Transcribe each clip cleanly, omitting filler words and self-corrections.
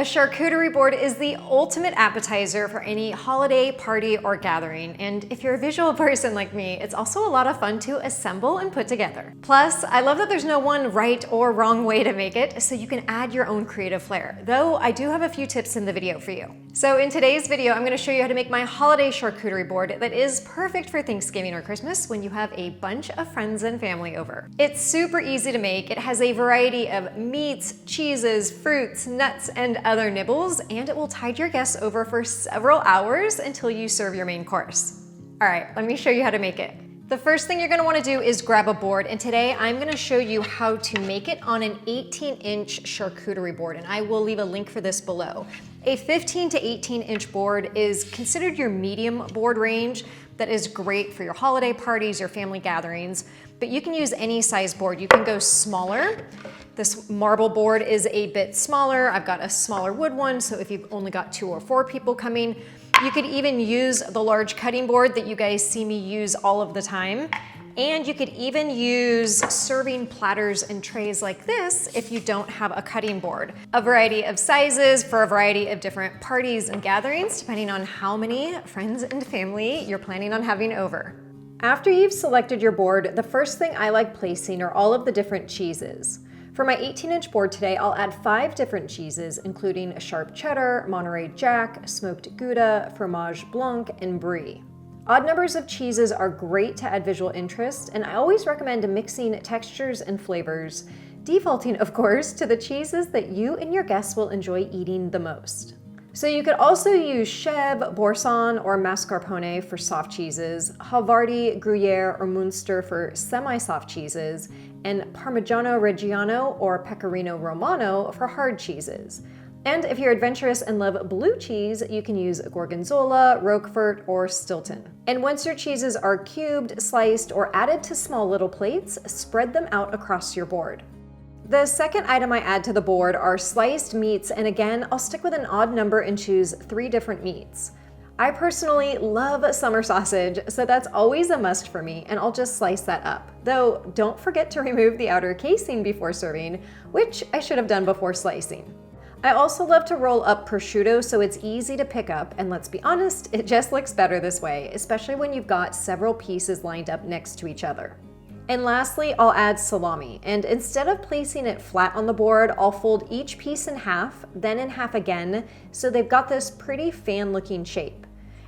A charcuterie board is the ultimate appetizer for any holiday, party, or gathering, and if you're a visual person like me, it's also a lot of fun to assemble and put together. Plus, I love that there's no one right or wrong way to make it, so you can add your own creative flair, though I do have a few tips in the video for you. So in today's video, I'm going to show you how to make my holiday charcuterie board that is perfect for Thanksgiving or Christmas when you have a bunch of friends and family over. It's super easy to make. It has a variety of meats, cheeses, fruits, nuts, and other nibbles, and it will tide your guests over for several hours until you serve your main course. All right, let me show you how to make it. The first thing you're gonna wanna do is grab a board, and today I'm gonna show you how to make it on an 18-inch charcuterie board, and I will leave a link for this below. A 15 to 18-inch board is considered your medium board range that is great for your holiday parties, your family gatherings, but you can use any size board. You can go smaller. This marble board is a bit smaller. I've got a smaller wood one, so if you've only got 2 or 4 people coming, you could even use the large cutting board that you guys see me use all of the time. And you could even use serving platters and trays like this if you don't have a cutting board. A variety of sizes for a variety of different parties and gatherings, depending on how many friends and family you're planning on having over. After you've selected your board, the first thing I like placing are all of the different cheeses. For my 18-inch board today, I'll add 5 different cheeses, including sharp cheddar, Monterey Jack, smoked Gouda, fromage blanc, and brie. Odd numbers of cheeses are great to add visual interest, and I always recommend mixing textures and flavors, defaulting, of course, to the cheeses that you and your guests will enjoy eating the most. So you could also use Chèvre, Boursin, or mascarpone for soft cheeses, Havarti, Gruyere, or Munster for semi-soft cheeses, and Parmigiano Reggiano or Pecorino Romano for hard cheeses. And if you're adventurous and love blue cheese, you can use Gorgonzola, Roquefort, or Stilton. And once your cheeses are cubed, sliced, or added to small little plates, spread them out across your board. The second item I add to the board are sliced meats, and again, I'll stick with an odd number and choose 3 different meats. I personally love summer sausage, so that's always a must for me, and I'll just slice that up. Though, don't forget to remove the outer casing before serving, which I should have done before slicing. I also love to roll up prosciutto so it's easy to pick up, and let's be honest, it just looks better this way, especially when you've got several pieces lined up next to each other. And lastly, I'll add salami, and instead of placing it flat on the board, I'll fold each piece in half, then in half again, so they've got this pretty fan-looking shape.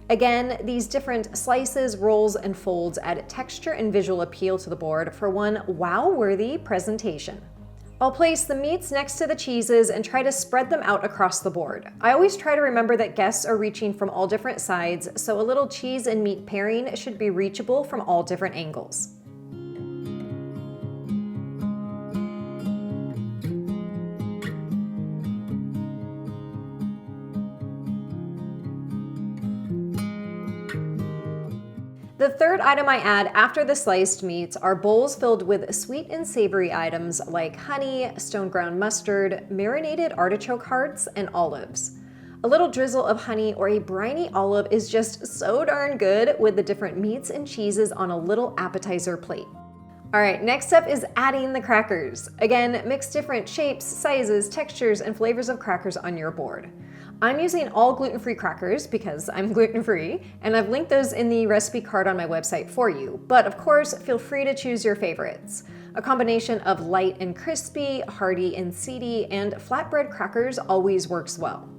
Again, these different slices, rolls, and folds add texture and visual appeal to the board for one wow-worthy presentation. I'll place the meats next to the cheeses and try to spread them out across the board. I always try to remember that guests are reaching from all different sides, so a little cheese and meat pairing should be reachable from all different angles. The third item I add after the sliced meats are bowls filled with sweet and savory items like honey, stone ground mustard, marinated artichoke hearts, and olives. A little drizzle of honey or a briny olive is just so darn good with the different meats and cheeses on a little appetizer plate. All right, next up is adding the crackers. Again, mix different shapes, sizes, textures, and flavors of crackers on your board. I'm using all gluten-free crackers because I'm gluten-free, and I've linked those in the recipe card on my website for you. But of course, feel free to choose your favorites. A combination of light and crispy, hearty and seedy, and flatbread crackers always works well.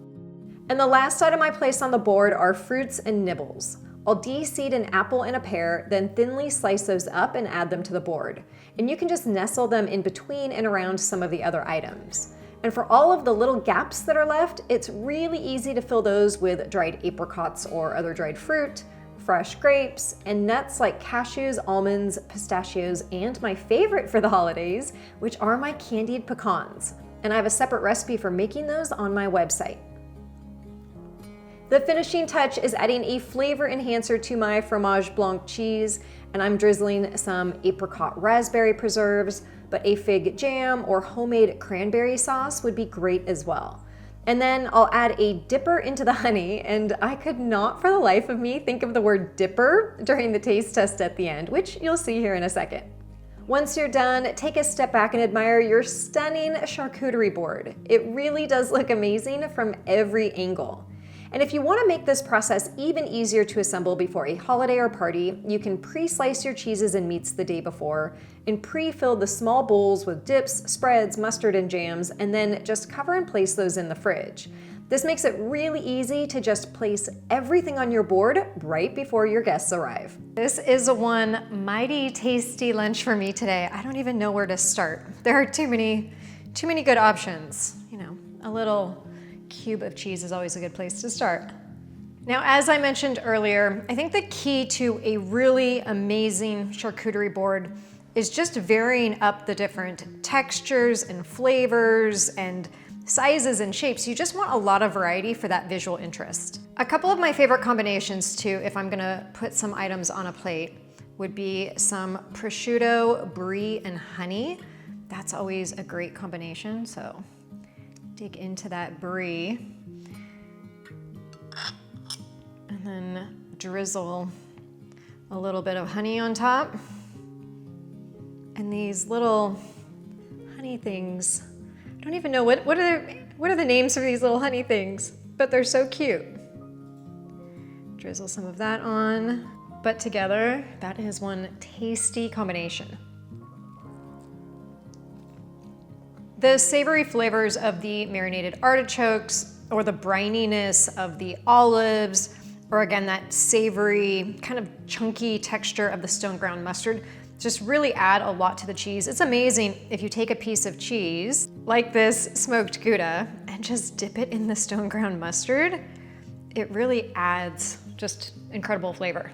And the last item I place on the board are fruits and nibbles. I'll de-seed an apple and a pear, then thinly slice those up and add them to the board. And you can just nestle them in between and around some of the other items. And for all of the little gaps that are left, it's really easy to fill those with dried apricots or other dried fruit, fresh grapes, and nuts like cashews, almonds, pistachios, and my favorite for the holidays, which are my candied pecans. And I have a separate recipe for making those on my website. The finishing touch is adding a flavor enhancer to my fromage blanc cheese, and I'm drizzling some apricot raspberry preserves, but a fig jam or homemade cranberry sauce would be great as well. And then I'll add a dipper into the honey, and I could not for the life of me think of the word dipper during the taste test at the end, which you'll see here in a second. Once you're done, take a step back and admire your stunning charcuterie board. It really does look amazing from every angle. And if you want to make this process even easier to assemble before a holiday or party, you can pre-slice your cheeses and meats the day before and pre-fill the small bowls with dips, spreads, mustard, and jams, and then just cover and place those in the fridge. This makes it really easy to just place everything on your board right before your guests arrive. This is one mighty tasty lunch for me today. I don't even know where to start. There are too many good options. You know, a little cube of cheese is always a good place to start. Now, as I mentioned earlier, I think the key to a really amazing charcuterie board is just varying up the different textures and flavors and sizes and shapes. You just want a lot of variety for that visual interest. A couple of my favorite combinations too, if I'm gonna put some items on a plate, would be some prosciutto, brie, and honey. That's always a great combination, so dig into that brie. And then drizzle a little bit of honey on top. And these little honey things, I don't even know what are the names of these little honey things, but they're so cute. Drizzle some of that on, but together, that is one tasty combination. The savory flavors of the marinated artichokes, or the brininess of the olives, or again, that savory, kind of chunky texture of the stone ground mustard, just really add a lot to the cheese. It's amazing if you take a piece of cheese, like this smoked Gouda, and just dip it in the stone ground mustard. It really adds just incredible flavor.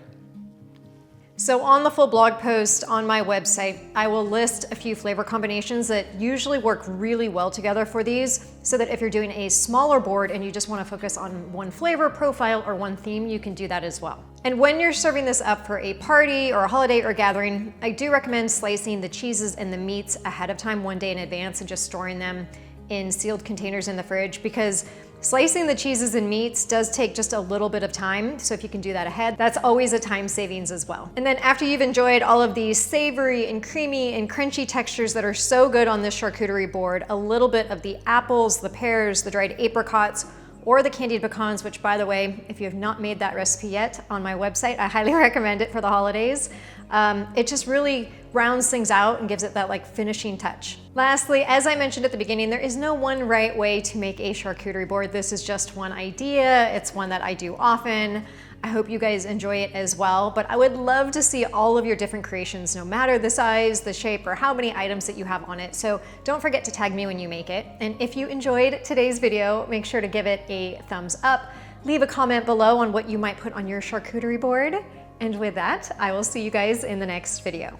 So on the full blog post on my website, I will list a few flavor combinations that usually work really well together for these, so that if you're doing a smaller board and you just want to focus on one flavor profile or one theme, you can do that as well. And when you're serving this up for a party or a holiday or gathering, I do recommend slicing the cheeses and the meats ahead of time, one day in advance, and just storing them in sealed containers in the fridge, because slicing the cheeses and meats does take just a little bit of time, so if you can do that ahead, that's always a time savings as well. And then after you've enjoyed all of these savory and creamy and crunchy textures that are so good on this charcuterie board, a little bit of the apples, the pears, the dried apricots, or the candied pecans, which by the way, if you have not made that recipe yet on my website, I highly recommend it for the holidays. It just really rounds things out and gives it that like finishing touch. Lastly, as I mentioned at the beginning, there is no one right way to make a charcuterie board. This is just one idea. It's one that I do often. I hope you guys enjoy it as well, but I would love to see all of your different creations, no matter the size, the shape, or how many items that you have on it. So don't forget to tag me when you make it. And if you enjoyed today's video, make sure to give it a thumbs up. Leave a comment below on what you might put on your charcuterie board. And with that, I will see you guys in the next video.